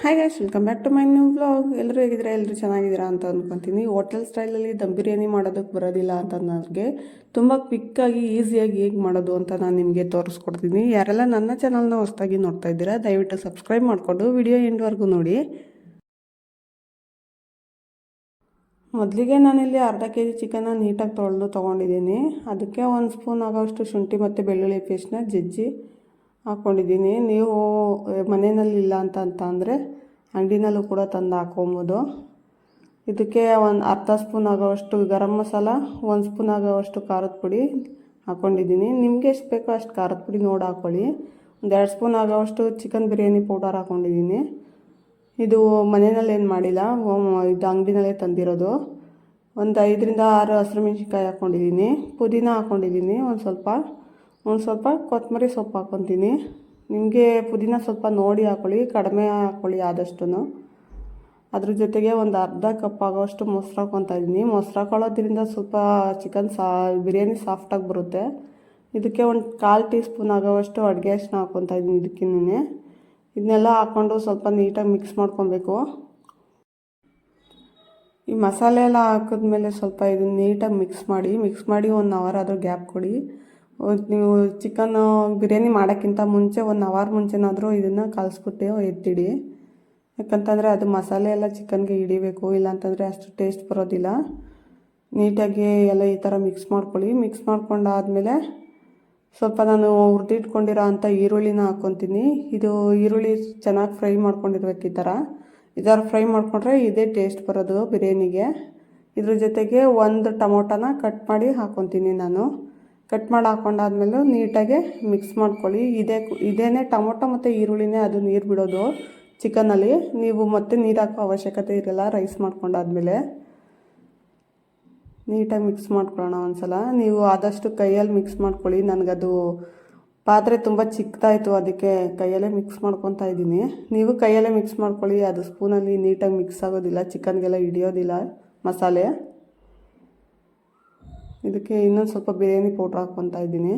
Hi guys, welcome back to my new vlog. ಎಲ್ಲರೂ ಹೇಗಿದ್ದೀರಾ? ಎಲ್ಲರೂ ಚೆನ್ನಾಗಿದ್ದೀರಾ ಅಂತ ಅಂದ್ಕೊತೀನಿ. ಹೋಟೆಲ್ ಸ್ಟೈಲಲ್ಲಿ ದಮ್ ಬಿರಿಯಾನಿ ಮಾಡೋದಕ್ಕೆ ಬರೋದಿಲ್ಲ ಅಂತ ನನಗೆ ತುಂಬ ಕ್ವಿಕ್ಕಾಗಿ ಈಸಿಯಾಗಿ ಹೇಗೆ ಮಾಡೋದು ಅಂತ ನಾನು ನಿಮಗೆ ತೋರಿಸ್ಕೊಡ್ತೀನಿ. ಯಾರೆಲ್ಲ ನನ್ನ ಚಾನಲ್ನ ಹೊಸದಾಗಿ ನೋಡ್ತಾ ಇದ್ದೀರಾ ದಯವಿಟ್ಟು ಸಬ್ಸ್ಕ್ರೈಬ್ ಮಾಡಿಕೊಂಡು ವಿಡಿಯೋ ಎಂಡ್ವರೆಗೂ ನೋಡಿ. ಮೊದಲಿಗೆ ನಾನಿಲ್ಲಿ ಅರ್ಧ ಕೆಜಿ ಚಿಕನ್ನ ನೀಟಾಗಿ ತೊಗೊಂಡಿದ್ದೀನಿ. ಅದಕ್ಕೆ 1 ಸ್ಪೂನ್ ಆಗೋಷ್ಟು ಶುಂಠಿ ಮತ್ತು ಬೆಳ್ಳುಳ್ಳಿ ಪೇಸ್ಟ್ನ ಜಜ್ಜಿ ಹಾಕ್ಕೊಂಡಿದ್ದೀನಿ. ನೀವು ಮನೆಯಲ್ಲಿ ಇಲ್ಲ ಅಂತ ಅಂದರೆ ಅಂಗಡಿನಲ್ಲೂ ಕೂಡ ತಂದು ಹಾಕ್ಕೊಬೋದು. ಇದಕ್ಕೆ ಒಂದು ಅರ್ಧ ಸ್ಪೂನ್ ಆಗೋವಷ್ಟು ಗರಂ ಮಸಾಲ, 1 ಸ್ಪೂನ್ ಆಗೋವಷ್ಟು ಖಾರದ ಪುಡಿ ಹಾಕ್ಕೊಂಡಿದ್ದೀನಿ. ನಿಮಗೆ ಎಷ್ಟು ಬೇಕೋ ಅಷ್ಟು ಖಾರದ ಪುಡಿ ನೋಡಿ ಹಾಕ್ಕೊಳ್ಳಿ. ಒಂದು 2 ಸ್ಪೂನ್ ಆಗೋವಷ್ಟು ಚಿಕನ್ ಬಿರಿಯಾನಿ ಪೌಡರ್ ಹಾಕ್ಕೊಂಡಿದ್ದೀನಿ. ಇದು ಮನೆಯಲ್ಲಿ ಏನು ಮಾಡಿಲ್ಲ, ಇದು ಅಂಗಡಿನಲ್ಲೇ ತಂದಿರೋದು. ಒಂದು 5ರಿಂದ 6 ಹಸಿರುಮೆಣ್ಸಿನ್ಕಾಯಿ ಹಾಕ್ಕೊಂಡಿದ್ದೀನಿ. ಪುದೀನ ಹಾಕ್ಕೊಂಡಿದ್ದೀನಿ. ಒಂದು ಸ್ವಲ್ಪ ಕೊತ್ತಂಬರಿ ಸೊಪ್ಪು ಹಾಕ್ಕೊತೀನಿ. ನಿಮಗೆ ಪುದೀನ ಸ್ವಲ್ಪ ನೋಡಿ ಹಾಕ್ಕೊಳ್ಳಿ, ಕಡಿಮೆ ಹಾಕ್ಕೊಳ್ಳಿ ಆದಷ್ಟು. ಅದ್ರ ಜೊತೆಗೆ ಒಂದು ಅರ್ಧ ಕಪ್ ಆಗೋಷ್ಟು ಮೊಸರು ಹಾಕ್ಕೊತಾ ಇದ್ದೀನಿ. ಮೊಸರು ಹಾಕೊಳ್ಳೋದ್ರಿಂದ ಸ್ವಲ್ಪ ಚಿಕನ್ ಬಿರಿಯಾನಿ ಸಾಫ್ಟಾಗಿ ಬರುತ್ತೆ. ಇದಕ್ಕೆ ಒಂದು 1/4 ಟೀ ಸ್ಪೂನ್ ಆಗೋವಷ್ಟು ಅಡುಗೆ ಅರಿಶಿನ ಹಾಕ್ಕೊತಾ ಇದ್ದೀನಿ. ಇದಕ್ಕಿನ್ನೇ ಇದನ್ನೆಲ್ಲ ಹಾಕ್ಕೊಂಡು ಸ್ವಲ್ಪ ನೀಟಾಗಿ ಮಿಕ್ಸ್ ಮಾಡ್ಕೊಬೇಕು. ಈ ಮಸಾಲೆ ಎಲ್ಲ ಹಾಕಿದ್ಮೇಲೆ ಸ್ವಲ್ಪ ಇದನ್ನು ನೀಟಾಗಿ ಮಿಕ್ಸ್ ಮಾಡಿ 1 ಅವರ್ ಆದರೂ ಗ್ಯಾಪ್ ಕೊಡಿ. ನೀವು ಚಿಕನ್ ಬಿರಿಯಾನಿ ಮಾಡೋಕ್ಕಿಂತ ಮುಂಚೆ 1 ಅವರ್ ಮುಂಚೆನಾದರೂ ಇದನ್ನು ಕಲಿಸ್ಬಿಟ್ಟು ಎತ್ತಿಡಿ. ಯಾಕಂತಂದರೆ ಅದು ಮಸಾಲೆ ಎಲ್ಲ ಚಿಕನ್ಗೆ ಹಿಡಿಬೇಕು, ಇಲ್ಲಾಂತಂದರೆ ಅಷ್ಟು ಟೇಸ್ಟ್ ಬರೋದಿಲ್ಲ. ನೀಟಾಗಿ ಎಲ್ಲ ಈ ಥರ ಮಿಕ್ಸ್ ಮಾಡ್ಕೊಳ್ಳಿ. ಮಿಕ್ಸ್ ಮಾಡ್ಕೊಂಡಾದಮೇಲೆ ಸ್ವಲ್ಪ ನಾನು ಹುರಿದಿಟ್ಕೊಂಡಿರೋ ಅಂಥ ಈರುಳ್ಳಿನ ಹಾಕ್ಕೊತೀನಿ. ಇದು ಈರುಳ್ಳಿ ಚೆನ್ನಾಗಿ ಫ್ರೈ ಮಾಡ್ಕೊಂಡಿರ್ಬೇಕು. ಈ ಥರ ಫ್ರೈ ಮಾಡಿಕೊಂಡ್ರೆ ಇದೇ ಟೇಸ್ಟ್ ಬರೋದು ಬಿರಿಯಾನಿಗೆ. ಇದ್ರ ಜೊತೆಗೆ 1 ಟೊಮೊಟೊನ ಕಟ್ ಮಾಡಿ ಹಾಕ್ಕೊತೀನಿ ನಾನು. ಕಟ್ ಮಾಡಿ ಹಾಕ್ಕೊಂಡಾದ್ಮೇಲೆ ನೀಟಾಗಿ ಮಿಕ್ಸ್ ಮಾಡ್ಕೊಳ್ಳಿ. ಇದೇನೇ ಟೊಮೊಟೊ ಮತ್ತು ಈರುಳ್ಳಿನೇ ಅದು ನೀರು ಬಿಡೋದು ಚಿಕನಲ್ಲಿ. ನೀವು ಮತ್ತೆ ನೀರು ಹಾಕೋ ಅವಶ್ಯಕತೆ ಇರಲ್ಲ. ರೈಸ್ ಮಾಡ್ಕೊಂಡಾದ್ಮೇಲೆ ನೀಟಾಗಿ ಮಿಕ್ಸ್ ಮಾಡ್ಕೊಳ್ಳೋಣ ಒಂದ್ಸಲ. ನೀವು ಆದಷ್ಟು ಕೈಯಲ್ಲಿ ಮಿಕ್ಸ್ ಮಾಡ್ಕೊಳ್ಳಿ. ನನಗದು ಪಾತ್ರೆ ತುಂಬ ಚಿಕ್ಕದಾಯಿತು, ಅದಕ್ಕೆ ಕೈಯಲ್ಲೇ ಮಿಕ್ಸ್ ಮಾಡ್ಕೊತಾ ಇದ್ದೀನಿ. ನೀವು ಕೈಯಲ್ಲೇ ಮಿಕ್ಸ್ ಮಾಡ್ಕೊಳ್ಳಿ. ಅದು ಸ್ಪೂನಲ್ಲಿ ನೀಟಾಗಿ ಮಿಕ್ಸ್ ಆಗೋದಿಲ್ಲ, ಚಿಕನ್ಗೆಲ್ಲ ಹಿಡಿಯೋದಿಲ್ಲ ಮಸಾಲೆ. ಇದಕ್ಕೆ ಇನ್ನೊಂದು ಸ್ವಲ್ಪ ಬಿರಿಯಾನಿ ಪೌಡ್ರ್ ಹಾಕ್ಕೊತಾ ಇದ್ದೀನಿ.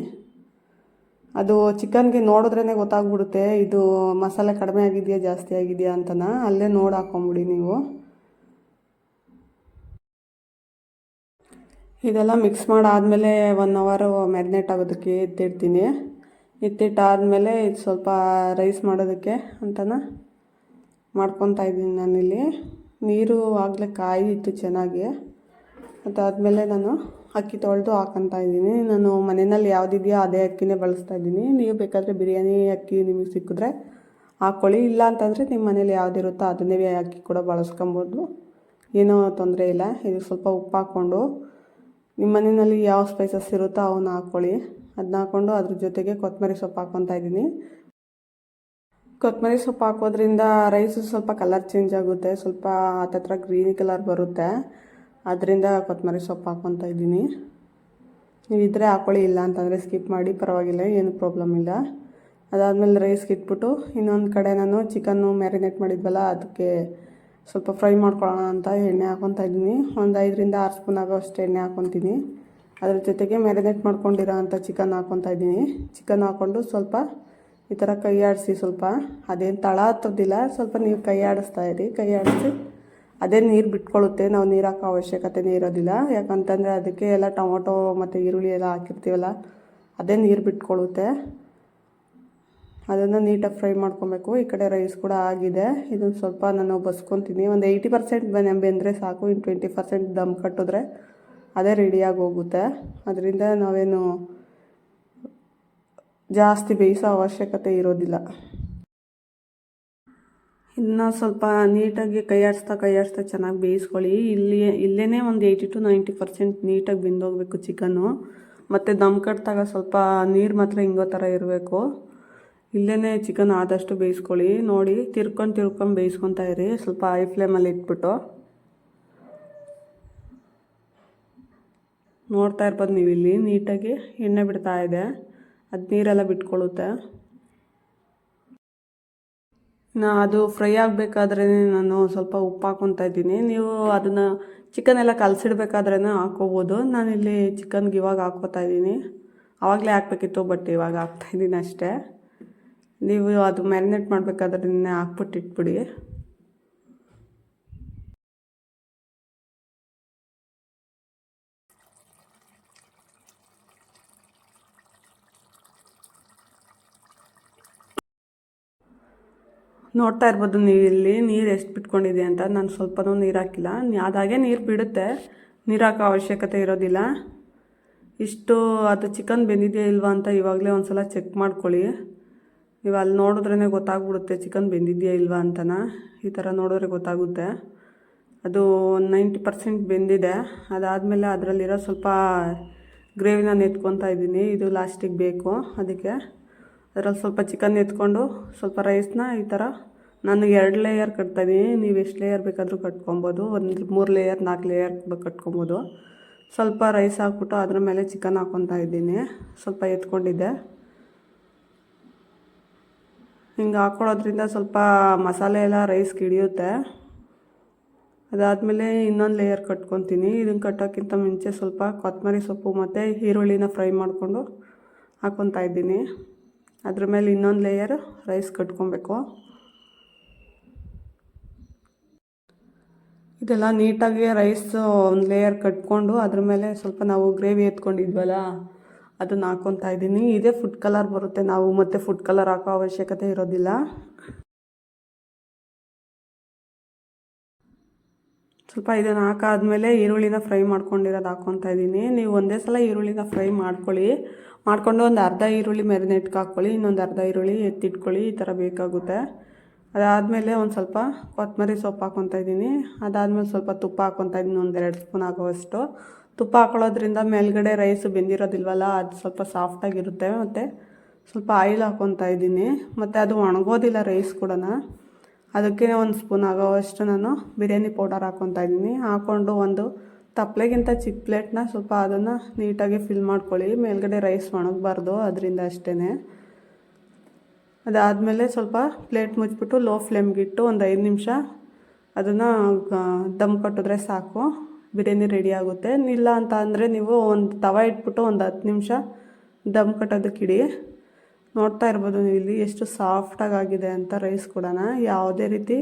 ಅದು ಚಿಕನ್ಗೆ ನೋಡಿದ್ರೇ ಗೊತ್ತಾಗ್ಬಿಡುತ್ತೆ ಇದು ಮಸಾಲೆ ಕಡಿಮೆ ಆಗಿದೆಯಾ ಜಾಸ್ತಿ ಆಗಿದೆಯಾ ಅಂತನ. ಅಲ್ಲೇ ನೋಡಿ ಹಾಕ್ಕೊಂಬಿಡಿ ನೀವು. ಇದೆಲ್ಲ ಮಿಕ್ಸ್ ಮಾಡಾದಮೇಲೆ 1 ಅವರ್ ಮ್ಯಾರಿನೇಟ್ ಆಗೋದಕ್ಕೆ ಎತ್ತಿಡ್ತೀನಿ. ಎತ್ತಿಟ್ಟಾದಮೇಲೆ ಇದು ಸ್ವಲ್ಪ ರೈಸ್ ಮಾಡೋದಕ್ಕೆ ಅಂತನ ಮಾಡ್ಕೊತಾ ಇದ್ದೀನಿ ನಾನಿಲ್ಲಿ. ನೀರು ಆಗಲೇ ಕಾಯಿತು ಚೆನ್ನಾಗಿ. ಅದಾದಮೇಲೆ ನಾನು ಅಕ್ಕಿ ತೊಳೆದು ಹಾಕ್ಕೊತಾ ಇದ್ದೀನಿ. ನಾನು ಮನೆಯಲ್ಲಿ ಯಾವುದಿದೆಯೋ ಅದೇ ಅಕ್ಕಿನೇ ಬಳಸ್ತಾ ಇದ್ದೀನಿ. ನೀವು ಬೇಕಾದರೆ ಬಿರಿಯಾನಿ ಅಕ್ಕಿ ನಿಮಗೆ ಸಿಕ್ಕಿದ್ರೆ ಹಾಕ್ಕೊಳ್ಳಿ. ಇಲ್ಲ ಅಂತಂದರೆ ನಿಮ್ಮ ಮನೇಲಿ ಯಾವುದಿರುತ್ತೋ ಅದನ್ನೇ ಅಕ್ಕಿ ಕೂಡ ಬಳಸ್ಕೊಬೋದು, ಏನೋ ತೊಂದರೆ ಇಲ್ಲ. ಇದು ಸ್ವಲ್ಪ ಉಪ್ಪು ಹಾಕ್ಕೊಂಡು ನಿಮ್ಮ ಮನೆಯಲ್ಲಿ ಯಾವ ಸ್ಪೈಸಸ್ ಇರುತ್ತೋ ಅವನ್ನ ಹಾಕ್ಕೊಳ್ಳಿ. ಅದನ್ನ ಹಾಕ್ಕೊಂಡು ಅದ್ರ ಜೊತೆಗೆ ಕೊತ್ತಂಬರಿ ಸೊಪ್ಪು ಹಾಕ್ಕೊತಾ ಇದ್ದೀನಿ. ಕೊತ್ತಂಬರಿ ಸೊಪ್ಪು ಹಾಕೋದ್ರಿಂದ ರೈಸು ಸ್ವಲ್ಪ ಕಲರ್ ಚೇಂಜ್ ಆಗುತ್ತೆ, ಸ್ವಲ್ಪ ಹತ್ತತ್ರ ಗ್ರೀನ್ ಕಲರ್ ಬರುತ್ತೆ. ಅದರಿಂದ ಕೊತ್ತಂಬರಿ ಸೊಪ್ಪು ಹಾಕ್ಕೊತಾ ಇದ್ದೀನಿ. ನೀವು ಇದ್ದರೆ ಹಾಕ್ಕೊಳ್ಳಿ, ಇಲ್ಲ ಅಂತಂದರೆ ಸ್ಕಿಪ್ ಮಾಡಿ, ಪರವಾಗಿಲ್ಲ, ಏನು ಪ್ರಾಬ್ಲಮ್ ಇಲ್ಲ. ಅದಾದಮೇಲೆ ರೈಸ್ಗೆ ಇಟ್ಬಿಟ್ಟು ಇನ್ನೊಂದು ಕಡೆ ನಾನು ಚಿಕನ್ನು ಮ್ಯಾರಿನೇಟ್ ಮಾಡಿದ್ವಲ್ಲ ಅದಕ್ಕೆ ಸ್ವಲ್ಪ ಫ್ರೈ ಮಾಡ್ಕೊಳ್ಳೋಣ ಅಂತ ಎಣ್ಣೆ ಹಾಕ್ಕೊತಾ ಇದ್ದೀನಿ. ಒಂದು 5ರಿಂದ 6 ಸ್ಪೂನ್ ಆಗೋಷ್ಟು ಎಣ್ಣೆ ಹಾಕ್ಕೊತೀನಿ. ಅದ್ರ ಜೊತೆಗೆ ಮ್ಯಾರಿನೇಟ್ ಮಾಡ್ಕೊಂಡಿರೋ ಅಂಥ ಚಿಕನ್ ಹಾಕ್ಕೊತಾ ಇದ್ದೀನಿ. ಚಿಕನ್ ಹಾಕ್ಕೊಂಡು ಸ್ವಲ್ಪ ಈ ಥರ ಕೈ ಆಡಿಸಿ, ಸ್ವಲ್ಪ ಅದೇನು ತಳ ಹತ್ತೋದಿಲ್ಲ, ಸ್ವಲ್ಪ ನೀವು ಕೈ ಆಡಿಸ್ತಾ ಇರಿ. ಕೈ ಆಡಿಸಿ ಅದೇ ನೀರು ಬಿಟ್ಕೊಳ್ಳುತ್ತೆ, ನಾವು ನೀರು ಹಾಕೋ ಅವಶ್ಯಕತೆನೇ ಇರೋದಿಲ್ಲ. ಯಾಕಂತಂದರೆ ಅದಕ್ಕೆ ಎಲ್ಲ ಟೊಮೊಟೊ ಮತ್ತು ಈರುಳ್ಳಿ ಎಲ್ಲ ಹಾಕಿರ್ತೀವಲ್ಲ, ಅದೇ ನೀರು ಬಿಟ್ಕೊಳ್ಳುತ್ತೆ. ಅದನ್ನು ನೀಟಾಗಿ ಫ್ರೈ ಮಾಡ್ಕೊಬೇಕು. ಈ ಕಡೆ ರೈಸ್ ಕೂಡ ಆಗಿದೆ. ಇದನ್ನು ಸ್ವಲ್ಪ ನಾನು ಬಸ್ಕೊತೀನಿ. ಒಂದು 80% ಬೆಂದರೆ ಸಾಕು. ಇನ್ನು 20% ದಮ್ ಕಟ್ಟಿದ್ರೆ ಅದೇ ರೆಡಿಯಾಗಿ ಹೋಗುತ್ತೆ. ಅದರಿಂದ ನಾವೇನು ಜಾಸ್ತಿ ಬೇಯಿಸೋ ಅವಶ್ಯಕತೆ ಇರೋದಿಲ್ಲ. ಇನ್ನು ಸ್ವಲ್ಪ ನೀಟಾಗಿ ಕೈ ಆಡಿಸ್ತಾ ಚೆನ್ನಾಗಿ ಬೇಯಿಸ್ಕೊಳ್ಳಿ. ಇಲ್ಲೇ ಒಂದು 80 to 90% ನೀಟಾಗಿ ಬೆಂದೋಗಬೇಕು ಚಿಕನ್ನು. ಮತ್ತು ದಮ್ ಕಟ್ಟಿದಾಗ ಸ್ವಲ್ಪ ನೀರು ಮಾತ್ರ ಹಿಂಗೋ ಥರ ಇರಬೇಕು. ಇಲ್ಲೇ ಚಿಕನ್ ಆದಷ್ಟು ಬೇಯಿಸ್ಕೊಳ್ಳಿ. ನೋಡಿ ತಿರ್ಕೊಂಡು ಬೇಯಿಸ್ಕೊತಾ ಇರಿ, ಸ್ವಲ್ಪ ಹೈ ಫ್ಲೇಮಲ್ಲಿ ಇಟ್ಬಿಟ್ಟು. ನೋಡ್ತಾ ಇರ್ಬೋದು ನೀವು, ಇಲ್ಲಿ ನೀಟಾಗಿ ಎಣ್ಣೆ ಬಿಡ್ತಾ ಇದೆ, ಅದು ನೀರೆಲ್ಲ ಬಿಟ್ಕೊಳ್ಳುತ್ತೆ. ಅದು ಫ್ರೈ ಆಗಬೇಕಾದ್ರೆ ನಾನು ಸ್ವಲ್ಪ ಉಪ್ಪು ಹಾಕ್ಕೊತಾ ಇದ್ದೀನಿ. ನೀವು ಅದನ್ನು ಚಿಕನ್ ಎಲ್ಲ ಕಲಸಿಡ್ಬೇಕಾದ್ರೇ ಹಾಕ್ಕೋಬೋದು. ನಾನಿಲ್ಲಿ ಚಿಕನ್ಗೆ ಇವಾಗ ಹಾಕ್ಕೋತಾ ಇದ್ದೀನಿ. ಆವಾಗಲೇ ಹಾಕ್ಬೇಕಿತ್ತು, ಬಟ್ ಇವಾಗ ಹಾಕ್ತಾಯಿದ್ದೀನಿ ಅಷ್ಟೇ. ನೀವು ಅದು ಮ್ಯಾರಿನೇಟ್ ಮಾಡಬೇಕಾದ್ರೆ ಹಾಕ್ಬಿಟ್ಟು ಇಟ್ಬಿಡಿ. ನೋಡ್ತಾ ಇರ್ಬೋದು ನೀವು ಇಲ್ಲಿ ನೀರು ಎಷ್ಟು ಬಿಟ್ಕೊಂಡಿದೆ ಅಂತ. ನಾನು ಸ್ವಲ್ಪನೂ ನೀರು ಹಾಕಿಲ್ಲ, ಅದಾಗೆ ನೀರು ಬಿಡುತ್ತೆ, ನೀರು ಹಾಕೋ ಅವಶ್ಯಕತೆ ಇರೋದಿಲ್ಲ. ಇಷ್ಟು ಅದು ಚಿಕನ್ ಬೆಂದಿದೆಯಾ ಇಲ್ವಾ ಅಂತ ಇವಾಗಲೇ ಒಂದು ಸಲ ಚೆಕ್ ಮಾಡ್ಕೊಳ್ಳಿ. ನೀವು ಅಲ್ಲಿ ನೋಡಿದ್ರೇ ಗೊತ್ತಾಗ್ಬಿಡುತ್ತೆ ಚಿಕನ್ ಬೆಂದಿದೆಯಾ ಇಲ್ವಾ ಅಂತನ. ಈ ಥರ ನೋಡಿದ್ರೆ ಗೊತ್ತಾಗುತ್ತೆ. ಅದು 90% ಬೆಂದಿದೆ. ಅದಾದಮೇಲೆ ಅದರಲ್ಲಿರೋ ಸ್ವಲ್ಪ ಗ್ರೇವಿನ ಎತ್ಕೊತಾ ಇದ್ದೀನಿ, ಇದು ಲಾಸ್ಟಿಗೆ ಬೇಕು. ಅದಕ್ಕೆ ಅದರಲ್ಲಿ ಸ್ವಲ್ಪ ಚಿಕನ್ ಎತ್ಕೊಂಡು ಸ್ವಲ್ಪ ರೈಸ್ನ ಈ ಥರ ನಾನು 2 ಲೇಯರ್ ಕಟ್ತಾಯಿದ್ದೀನಿ. ನೀವು ಎಷ್ಟು ಲೇಯರ್ ಬೇಕಾದರೂ ಕಟ್ಕೊಬೋದು, ಒಂದು 3 ಲೇಯರ್ 4 ಲೇಯರ್ ಕೂಡ ಕಟ್ಕೊಬೋದು. ಸ್ವಲ್ಪ ರೈಸ್ ಹಾಕ್ಬಿಟ್ಟು ಅದ್ರ ಮೇಲೆ ಚಿಕನ್ ಹಾಕ್ಕೊತಾ ಇದ್ದೀನಿ. ಸ್ವಲ್ಪ ಎತ್ಕೊಂಡಿದ್ದೆ, ಹಿಂಗೆ ಹಾಕ್ಕೊಳ್ಳೋದ್ರಿಂದ ಸ್ವಲ್ಪ ಮಸಾಲೆ ಎಲ್ಲ ರೈಸ್ಗೆ ಹಿಡಿಯುತ್ತೆ. ಅದಾದಮೇಲೆ ಇನ್ನೊಂದು ಲೇಯರ್ ಕಟ್ಕೊತೀನಿ. ಇದನ್ನು ಕಟ್ಟೋಕ್ಕಿಂತ ಮುಂಚೆ ಸ್ವಲ್ಪ ಕೊತ್ತಂಬರಿ ಸೊಪ್ಪು ಮತ್ತು ಈರುಳ್ಳಿನ ಫ್ರೈ ಮಾಡಿಕೊಂಡು ಹಾಕ್ಕೊತಾ ಇದ್ದೀನಿ. ಅದ್ರ ಮೇಲೆ ಇನ್ನೊಂದು ಲೇಯರ್ ರೈಸ್ ಕಟ್ಕೊಬೇಕು. ಇದೆಲ್ಲ ನೀಟಾಗಿ ರೈಸ್ ಒಂದು ಲೇಯರ್ ಕಟ್ಕೊಂಡು ಅದ್ರ ಮೇಲೆ ಸ್ವಲ್ಪ ನಾವು ಗ್ರೇವಿ ಎತ್ಕೊಂಡಿದ್ವಲ್ಲ ಅದನ್ನು ಹಾಕ್ಕೊತಾ ಇದ್ದೀನಿ. ಇದೇ ಫುಡ್ ಕಲರ್ ಬರುತ್ತೆ, ನಾವು ಮತ್ತೆ ಫುಡ್ ಕಲರ್ ಹಾಕೋ ಅವಶ್ಯಕತೆ ಇರೋದಿಲ್ಲ. ಸ್ವಲ್ಪ ಇದನ್ನು ಹಾಕಾದ್ಮೇಲೆ ಈರುಳ್ಳಿನ ಫ್ರೈ ಮಾಡ್ಕೊಂಡಿರೋದು ಹಾಕ್ಕೊತಾ ಇದ್ದೀನಿ. ನೀವು ಒಂದೇ ಸಲ ಈರುಳ್ಳಿನ ಫ್ರೈ ಮಾಡ್ಕೊಂಡು ಒಂದು ಅರ್ಧ ಈರುಳ್ಳಿ ಮೆರಿನೇಟ್ಗೆ ಹಾಕ್ಕೊಳ್ಳಿ, ಇನ್ನೊಂದು ಅರ್ಧ ಈರುಳ್ಳಿ ಎತ್ತಿಟ್ಕೊಳ್ಳಿ, ಈ ಥರ ಬೇಕಾಗುತ್ತೆ. ಅದಾದಮೇಲೆ ಒಂದು ಸ್ವಲ್ಪ ಕೊತ್ತಂಬರಿ ಸೊಪ್ಪು ಹಾಕ್ಕೊತಾ ಇದ್ದೀನಿ. ಅದಾದಮೇಲೆ ಸ್ವಲ್ಪ ತುಪ್ಪ ಹಾಕ್ಕೊತಾ ಇದ್ದೀನಿ, ಒಂದು 2 ಸ್ಪೂನ್ ಆಗುವಷ್ಟು. ತುಪ್ಪ ಹಾಕೊಳ್ಳೋದ್ರಿಂದ ಮೇಲ್ಗಡೆ ರೈಸ್ ಬೆಂದಿರೋದಿಲ್ವಲ್ಲ ಅದು ಸ್ವಲ್ಪ ಸಾಫ್ಟಾಗಿರುತ್ತೆ. ಮತ್ತು ಸ್ವಲ್ಪ ಆಯಿಲ್ ಹಾಕ್ಕೊತಾ ಇದ್ದೀನಿ. ಮತ್ತು ಅದು ಒಣಗೋದಿಲ್ಲ ರೈಸ್ ಕೂಡ. ಅದಕ್ಕೆ 1 ಸ್ಪೂನ್ ಆಗೋವಷ್ಟು ನಾನು ಬಿರಿಯಾನಿ ಪೌಡರ್ ಹಾಕ್ಕೊತಾ ಇದ್ದೀನಿ. ಹಾಕ್ಕೊಂಡು ಒಂದು ತಪ್ಪಲೆಗಿಂತ ಚಿಕ್ಕ ಪ್ಲೇಟ್ನ ಸ್ವಲ್ಪ ಅದನ್ನು ನೀಟಾಗಿ ಫಿಲ್ ಮಾಡ್ಕೊಳ್ಳಿ. ಮೇಲ್ಗಡೆ ರೈಸ್ ಒಣಗಬಾರ್ದು, ಅದರಿಂದ ಅಷ್ಟೇ. ಅದಾದಮೇಲೆ ಸ್ವಲ್ಪ ಪ್ಲೇಟ್ ಮುಚ್ಚಿಬಿಟ್ಟು ಲೋ ಫ್ಲೇಮ್ಗಿಟ್ಟು ಒಂದು 5 ನಿಮಿಷ ಅದನ್ನು ದಮ್ ಕಟ್ಟಿದ್ರೆ ಸಾಕು, ಬಿರಿಯಾನಿ ರೆಡಿ ಆಗುತ್ತೆ. ಇಲ್ಲ ಅಂತ ಅಂದರೆ ನೀವು ಒಂದು ತವ ಇಟ್ಬಿಟ್ಟು ಒಂದು 10 ನಿಮಿಷ ದಮ್ ಕಟ್ಟೋದಕ್ಕೆ ಇಡಿ. ನೋಡ್ತಾ ಇರ್ಬೋದು ನೀವು ಇಲ್ಲಿ ಎಷ್ಟು ಸಾಫ್ಟಾಗಿ ಆಗಿದೆ ಅಂತ. ರೈಸ್ ಕೂಡ ಯಾವುದೇ ರೀತಿ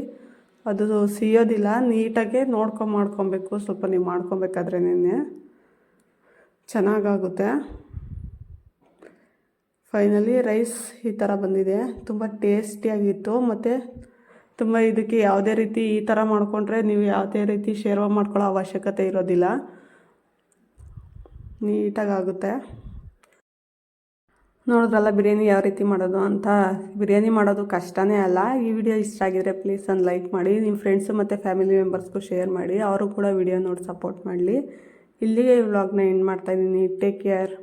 ಅದು ಸಿಯೋದಿಲ್ಲ. ನೀಟಾಗೆ ಮಾಡ್ಕೊಬೇಕು, ಸ್ವಲ್ಪ ನೀವು ಮಾಡ್ಕೊಬೇಕಾದ್ರೇನೆ ಚೆನ್ನಾಗಾಗುತ್ತೆ. ಫೈನಲಿ ರೈಸ್ ಈ ಥರ ಬಂದಿದೆ, ತುಂಬ ಟೇಸ್ಟಿಯಾಗಿತ್ತು. ಮತ್ತು ತುಂಬ ಇದಕ್ಕೆ ಯಾವುದೇ ರೀತಿ ಈ ಥರ ಮಾಡಿಕೊಂಡ್ರೆ ನೀವು ಯಾವುದೇ ರೀತಿ ಶೇರ್ವ ಮಾಡ್ಕೊಳ್ಳೋ ಅವಶ್ಯಕತೆ ಇರೋದಿಲ್ಲ, ನೀಟಾಗುತ್ತೆ. ನೋಡಿದ್ರಲ್ಲ ಬಿರಿಯಾನಿ ಯಾವ ರೀತಿ ಮಾಡೋದು ಅಂತ. ಬಿರಿಯಾನಿ ಮಾಡೋದು ಕಷ್ಟನೇ ಅಲ್ಲ. ಈ ವಿಡಿಯೋ ಇಷ್ಟ ಆಗಿದರೆ ಪ್ಲೀಸ್ ಒಂದು ಲೈಕ್ ಮಾಡಿ, ನಿಮ್ಮ ಫ್ರೆಂಡ್ಸು ಮತ್ತು ಫ್ಯಾಮಿಲಿ ಮೆಂಬರ್ಸ್ಗೂ ಶೇರ್ ಮಾಡಿ, ಅವರು ಕೂಡ ವಿಡಿಯೋ ನೋಡಿ ಸಪೋರ್ಟ್ ಮಾಡಲಿ. ಇಲ್ಲಿಗೆ ಈ ವ್ಲಾಗ್ನ ಎಂಡ್ ಮಾಡ್ತಾಯಿದ್ದೀನಿ. Take care.